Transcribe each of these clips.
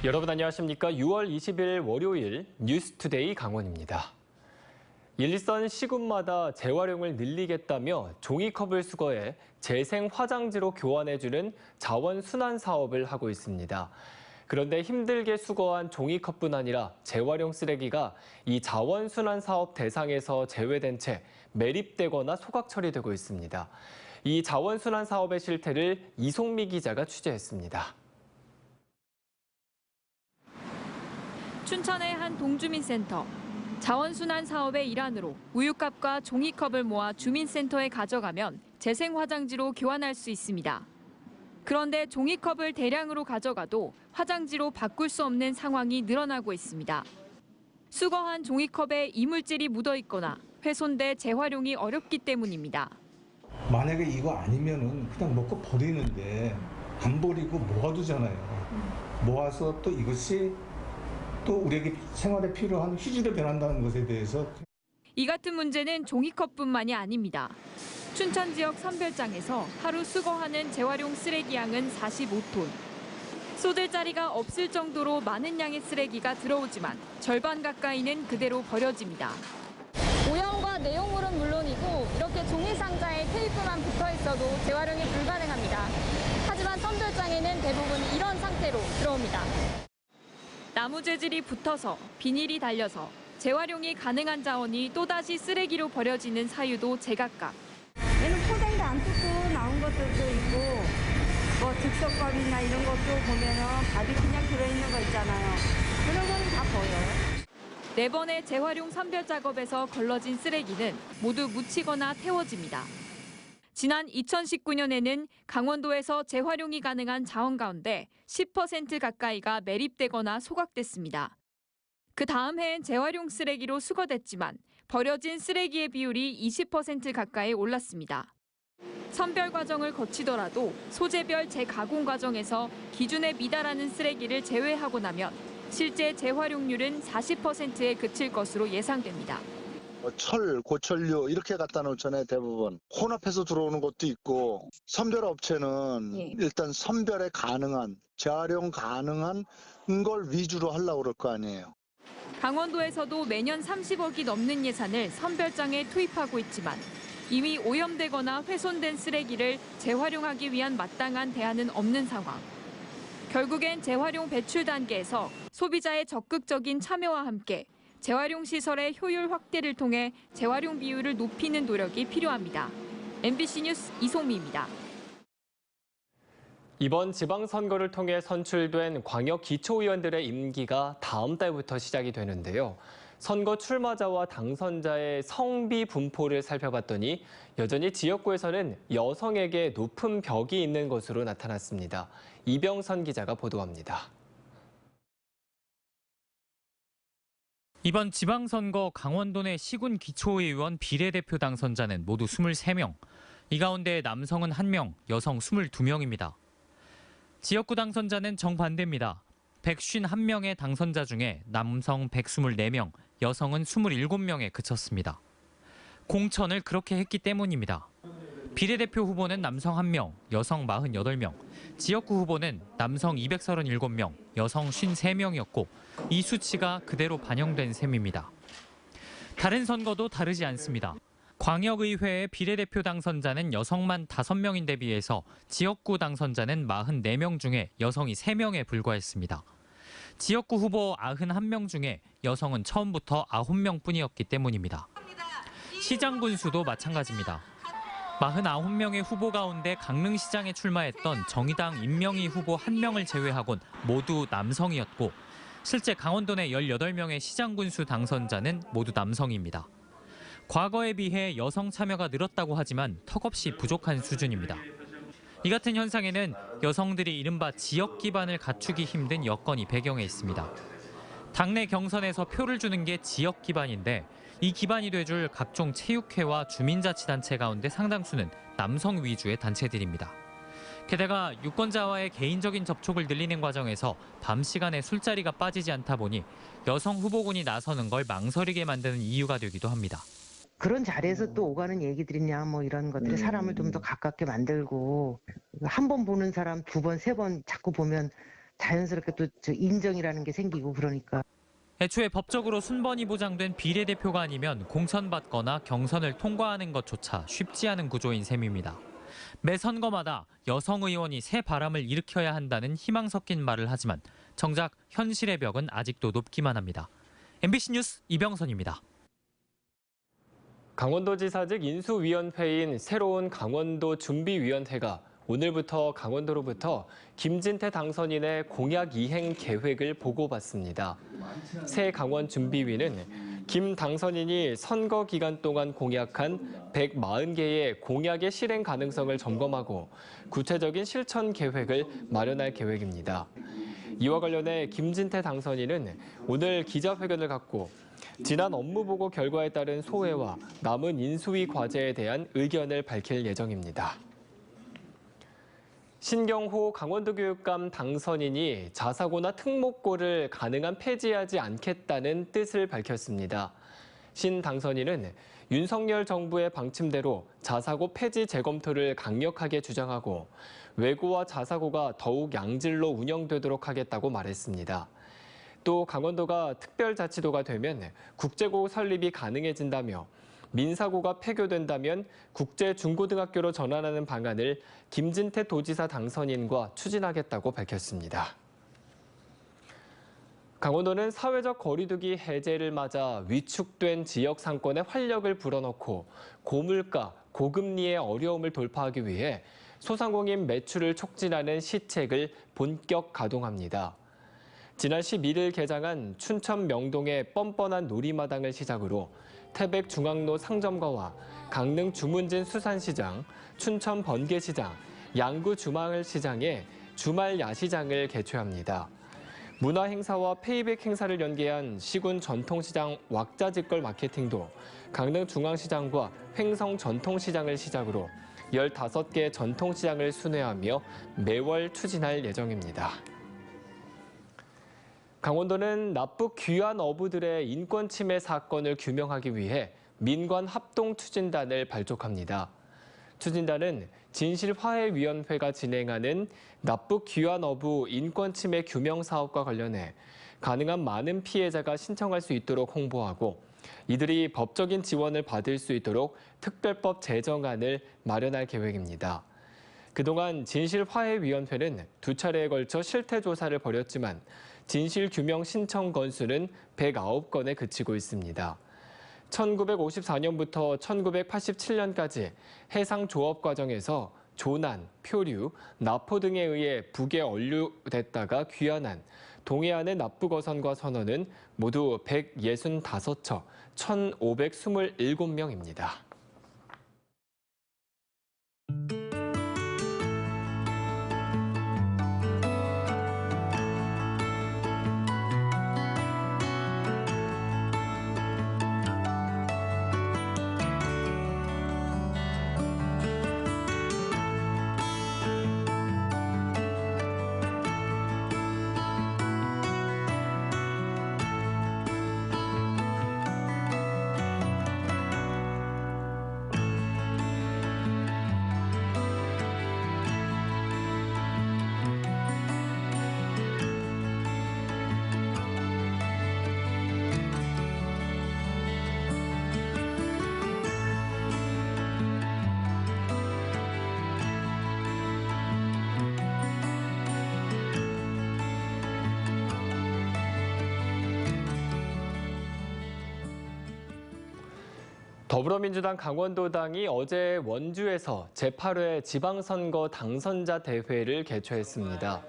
여러분 안녕하십니까? 6월 20일 월요일 뉴스투데이 강원입니다. 일선 시군마다 재활용을 늘리겠다며 종이컵을 수거해 재생 화장지로 교환해주는 자원순환 사업을 하고 있습니다. 그런데 힘들게 수거한 종이컵뿐 아니라 재활용 쓰레기가 이 자원순환 사업 대상에서 제외된 채 매립되거나 소각 처리되고 있습니다. 이 자원순환 사업의 실태를 이송미 기자가 취재했습니다. 춘천의 한 동주민센터. 자원순환 사업의 일환으로 우유컵과 종이컵을 모아 주민센터에 가져가면 재생화장지로 교환할 수 있습니다. 그런데 종이컵을 대량으로 가져가도 화장지로 바꿀 수 없는 상황이 늘어나고 있습니다. 수거한 종이컵에 이물질이 묻어 있거나 훼손돼 재활용이 어렵기 때문입니다. 만약에 이거 아니면은 그냥 먹고 버리는데 안 버리고 모아두잖아요. 모아서 또 이것이 또 우리에게 생활에 필요한 휴지로 변한다는 것에 대해서 이 같은 문제는 종이컵뿐만이 아닙니다. 춘천 지역 선별장에서 하루 수거하는 재활용 쓰레기 양은 45톤. 쏟을 자리가 없을 정도로 많은 양의 쓰레기가 들어오지만 절반 가까이는 그대로 버려집니다. 오염과 내용물은 물론이고 이렇게 종이 상자에 테이프만 붙어 있어도 재활용이 불가능합니다. 하지만 선별장에는 대부분 이런 상태로 들어옵니다. 나무 재질이 붙어서 비닐이 달려서 재활용이 가능한 자원이 또다시 쓰레기로 버려지는 사유도 제각각. 얘는 포장도 안 뜯고 나온 것들도 있고 뭐 즉석밥이나 이런 것도 보면은 밥이 그냥 들어있는 거 있잖아요. 그런 거는 다 버려요. 4번의 재활용 선별 작업에서 걸러진 쓰레기는 모두 묻히거나 태워집니다. 지난 2019년에는 강원도에서 재활용이 가능한 자원 가운데 10% 가까이가 매립되거나 소각됐습니다. 그 다음 해엔 재활용 쓰레기로 수거됐지만 버려진 쓰레기의 비율이 20% 가까이 올랐습니다. 선별 과정을 거치더라도 소재별 재가공 과정에서 기준에 미달하는 쓰레기를 제외하고 나면 실제 재활용률은 40%에 그칠 것으로 예상됩니다. 철, 고철류 이렇게 갖다 놓잖아요, 대부분. 혼합해서 들어오는 것도 있고 선별 업체는 일단 선별에 가능한, 재활용 가능한 걸 위주로 하려고 그럴 거 아니에요. 강원도에서도 매년 30억이 넘는 예산을 선별장에 투입하고 있지만 이미 오염되거나 훼손된 쓰레기를 재활용하기 위한 마땅한 대안은 없는 상황. 결국엔 재활용 배출 단계에서 소비자의 적극적인 참여와 함께 재활용 시설의 효율 확대를 통해 재활용 비율을 높이는 노력이 필요합니다. MBC 뉴스 이송미입니다. 이번 지방선거를 통해 선출된 광역 기초의원들의 임기가 다음 달부터 시작이 되는데요. 선거 출마자와 당선자의 성비 분포를 살펴봤더니 여전히 지역구에서는 여성에게 높은 벽이 있는 것으로 나타났습니다. 이병선 기자가 보도합니다. 이번 지방선거 강원도 내 시군 기초의원 비례대표 당선자는 모두 23명. 이 가운데 남성은 1명, 여성 22명입니다. 지역구 당선자는 정반대입니다. 151명의 당선자 중에 남성 124명, 여성은 27명에 그쳤습니다. 공천을 그렇게 했기 때문입니다. 비례대표 후보는 남성 1명, 여성 48명, 지역구 후보는 남성 237명, 여성 53명이었고 이 수치가 그대로 반영된 셈입니다. 다른 선거도 다르지 않습니다. 광역의회의 비례대표 당선자는 여성만 5명인데 비해서 지역구 당선자는 44명 중에 여성이 3명에 불과했습니다. 지역구 후보 91명 중에 여성은 처음부터 9명뿐이었기 때문입니다. 시장 군수도 마찬가지입니다. 49명의 후보 가운데 강릉시장에 출마했던 정의당 임명희 후보 1명을 제외하곤 모두 남성이었고 실제 강원도 내 18명의 시장 군수 당선자는 모두 남성입니다. 과거에 비해 여성 참여가 늘었다고 하지만 턱없이 부족한 수준입니다. 이 같은 현상에는 여성들이 이른바 지역 기반을 갖추기 힘든 여건이 배경에 있습니다. 당내 경선에서 표를 주는 게 지역 기반인데 이 기반이 돼줄 각종 체육회와 주민자치단체 가운데 상당수는 남성 위주의 단체들입니다. 게다가 유권자와의 개인적인 접촉을 늘리는 과정에서 밤 시간에 술자리가 빠지지 않다 보니 여성 후보군이 나서는 걸 망설이게 만드는 이유가 되기도 합니다. 그런 자리에서 또 오가는 얘기들이냐 뭐 이런 것들이 사람을 좀 더 가깝게 만들고 한 번 보는 사람 2번, 3번 자꾸 보면 자연스럽게 또 저 인정이라는 게 생기고 그러니까. 애초에 법적으로 순번이 보장된 비례대표가 아니면 공천받거나 경선을 통과하는 것조차 쉽지 않은 구조인 셈입니다. 매 선거마다 여성 의원이 새 바람을 일으켜야 한다는 희망 섞인 말을 하지만 정작 현실의 벽은 아직도 높기만 합니다. MBC 뉴스 이병선입니다. 강원도지사직 인수위원회인 새로운 강원도 준비위원회가 오늘부터 강원도로부터 김진태 당선인의 공약 이행 계획을 보고받습니다. 새 강원 준비위는 김 당선인이 선거 기간 동안 공약한 140개의 공약의 실행 가능성을 점검하고 구체적인 실천 계획을 마련할 계획입니다. 이와 관련해 김진태 당선인은 오늘 기자회견을 갖고 지난 업무보고 결과에 따른 소회와 남은 인수위 과제에 대한 의견을 밝힐 예정입니다. 신경호 강원도교육감 당선인이 자사고나 특목고를 가능한 폐지하지 않겠다는 뜻을 밝혔습니다. 신 당선인은 윤석열 정부의 방침대로 자사고 폐지 재검토를 강력하게 주장하고 외고와 자사고가 더욱 양질로 운영되도록 하겠다고 말했습니다. 또 강원도가 특별자치도가 되면 국제고 설립이 가능해진다며 민사고가 폐교된다면 국제중고등학교로 전환하는 방안을 김진태 도지사 당선인과 추진하겠다고 밝혔습니다. 강원도는 사회적 거리두기 해제를 맞아 위축된 지역 상권에 활력을 불어넣고 고물가, 고금리의 어려움을 돌파하기 위해 소상공인 매출을 촉진하는 시책을 본격 가동합니다. 지난 11일 개장한 춘천 명동의 뻔뻔한 놀이마당을 시작으로 태백 중앙로 상점가와 강릉 주문진 수산시장, 춘천 번개시장, 양구 주말시장에 주말 야시장을 개최합니다. 문화행사와 페이백 행사를 연계한 시군 전통시장 왁자지껄 마케팅도 강릉 중앙시장과 횡성 전통시장을 시작으로 15개 전통시장을 순회하며 매월 추진할 예정입니다. 강원도는 납북 귀환 어부들의 인권 침해 사건을 규명하기 위해 민관 합동 추진단을 발족합니다. 추진단은 진실화해위원회가 진행하는 납북 귀환 어부 인권 침해 규명 사업과 관련해 가능한 많은 피해자가 신청할 수 있도록 홍보하고 이들이 법적인 지원을 받을 수 있도록 특별법 제정안을 마련할 계획입니다. 그동안 진실화해위원회는 2차례에 걸쳐 실태조사를 벌였지만 진실규명 신청 건수는 109건에 그치고 있습니다. 1954년부터 1987년까지 해상조업 과정에서 조난, 표류, 납포 등에 의해 북에 억류됐다가 귀환한 동해안의 납북어선과 선원은 모두 165척, 1,527명입니다. 더불어민주당 강원도당이 어제 원주에서 제8회 지방선거 당선자 대회를 개최했습니다.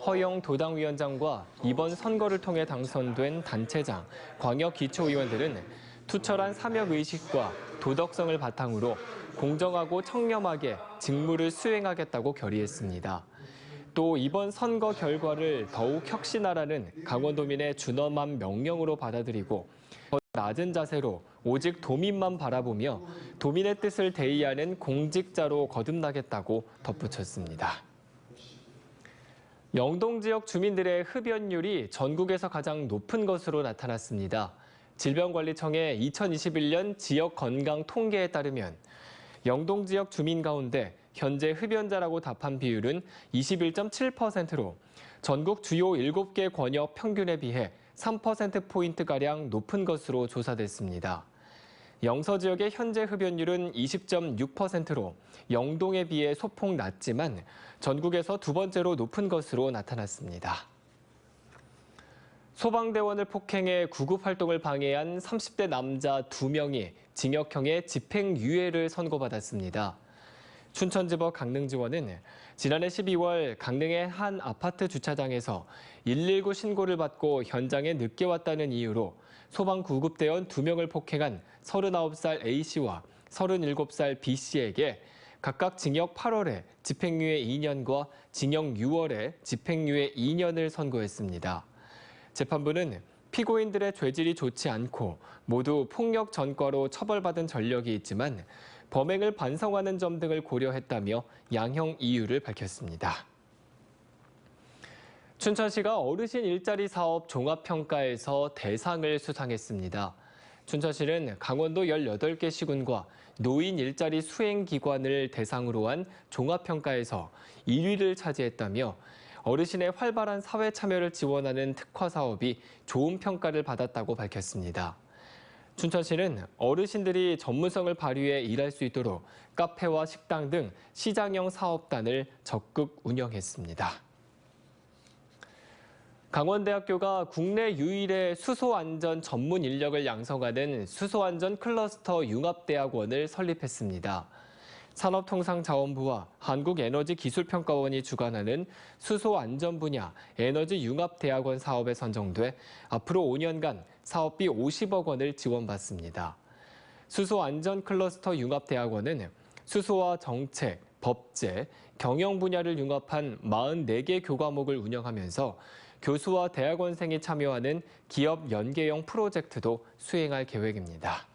허영 도당위원장과 이번 선거를 통해 당선된 단체장, 광역기초의원들은 투철한 사명의식과 도덕성을 바탕으로 공정하고 청렴하게 직무를 수행하겠다고 결의했습니다. 또 이번 선거 결과를 더욱 혁신하라는 강원도민의 준엄한 명령으로 받아들이고 낮은 자세로 오직 도민만 바라보며 도민의 뜻을 대의하는 공직자로 거듭나겠다고 덧붙였습니다. 영동 지역 주민들의 흡연율이 전국에서 가장 높은 것으로 나타났습니다. 질병관리청의 2021년 지역 건강 통계에 따르면 영동 지역 주민 가운데 현재 흡연자라고 답한 비율은 21.7%로 전국 주요 7개 권역 평균에 비해 3%포인트가량 높은 것으로 조사됐습니다. 영서 지역의 현재 흡연율은 20.6%로 영동에 비해 소폭 낮지만 전국에서 두 번째로 높은 것으로 나타났습니다. 소방대원을 폭행해 구급활동을 방해한 30대 남자 2명이 징역형의 집행유예를 선고받았습니다. 춘천지법 강릉지원은 지난해 12월 강릉의 한 아파트 주차장에서 119 신고를 받고 현장에 늦게 왔다는 이유로 소방구급대원 2명을 폭행한 39살 A씨와 37살 B씨에게 각각 징역 8월에 집행유예 2년과 징역 6월에 집행유예 2년을 선고했습니다. 재판부는 피고인들의 죄질이 좋지 않고 모두 폭력 전과로 처벌받은 전력이 있지만 범행을 반성하는 점 등을 고려했다며 양형 이유를 밝혔습니다. 춘천시가 어르신 일자리 사업 종합평가에서 대상을 수상했습니다. 춘천시는 강원도 18개 시군과 노인 일자리 수행기관을 대상으로 한 종합평가에서 1위를 차지했다며 어르신의 활발한 사회 참여를 지원하는 특화 사업이 좋은 평가를 받았다고 밝혔습니다. 춘천시는 어르신들이 전문성을 발휘해 일할 수 있도록 카페와 식당 등 시장형 사업단을 적극 운영했습니다. 강원대학교가 국내 유일의 수소안전 전문 인력을 양성하는 수소안전 클러스터 융합대학원을 설립했습니다. 산업통상자원부와 한국에너지기술평가원이 주관하는 수소안전 분야 에너지융합대학원 사업에 선정돼 앞으로 5년간 사업비 50억 원을 지원받습니다. 수소안전 클러스터 융합대학원은 수소와 정책, 법제, 경영 분야를 융합한 44개 교과목을 운영하면서 교수와 대학원생이 참여하는 기업 연계형 프로젝트도 수행할 계획입니다.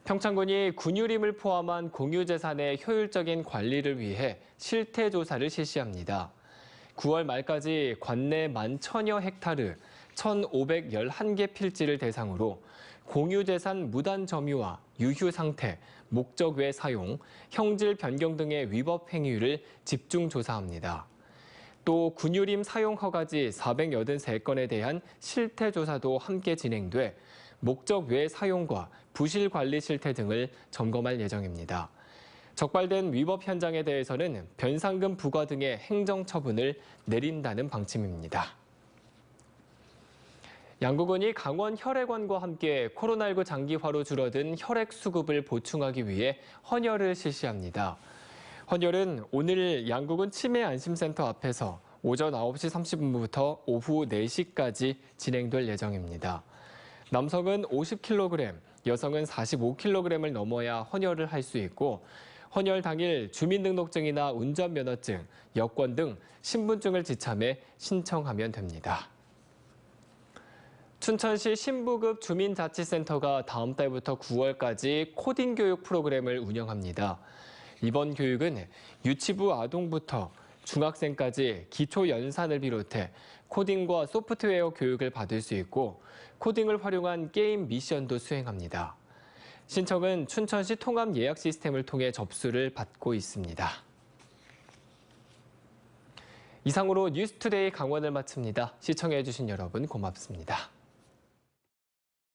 평창군이 군유림을 포함한 공유재산의 효율적인 관리를 위해 실태조사를 실시합니다. 9월 말까지 관내 11,000여 헥타르 1,511개 필지를 대상으로 공유재산 무단 점유와 유휴 상태, 목적 외 사용, 형질 변경 등의 위법 행위를 집중 조사합니다. 또 군유림 사용 허가지 483건에 대한 실태조사도 함께 진행돼 목적 외 사용과 부실 관리 실태 등을 점검할 예정입니다. 적발된 위법 현장에 대해서는 변상금 부과 등의 행정 처분을 내린다는 방침입니다. 양구군이 강원 혈액원과 함께 코로나19 장기화로 줄어든 혈액 수급을 보충하기 위해 헌혈을 실시합니다. 헌혈은 오늘 양구군 치매안심센터 앞에서 오전 9시 30분부터 오후 4시까지 진행될 예정입니다. 남성은 50kg, 여성은 45kg을 넘어야 헌혈을 할 수 있고 헌혈 당일 주민등록증이나 운전면허증, 여권 등 신분증을 지참해 신청하면 됩니다. 춘천시 신부급 주민자치센터가 다음 달부터 9월까지 코딩 교육 프로그램을 운영합니다. 이번 교육은 유치부 아동부터 중학생까지 기초 연산을 비롯해 코딩과 소프트웨어 교육을 받을 수 있고 코딩을 활용한 게임 미션도 수행합니다. 신청은 춘천시 통합 예약 시스템을 통해 접수를 받고 있습니다. 이상으로 뉴스투데이 강원을 마칩니다. 시청해주신 여러분 고맙습니다.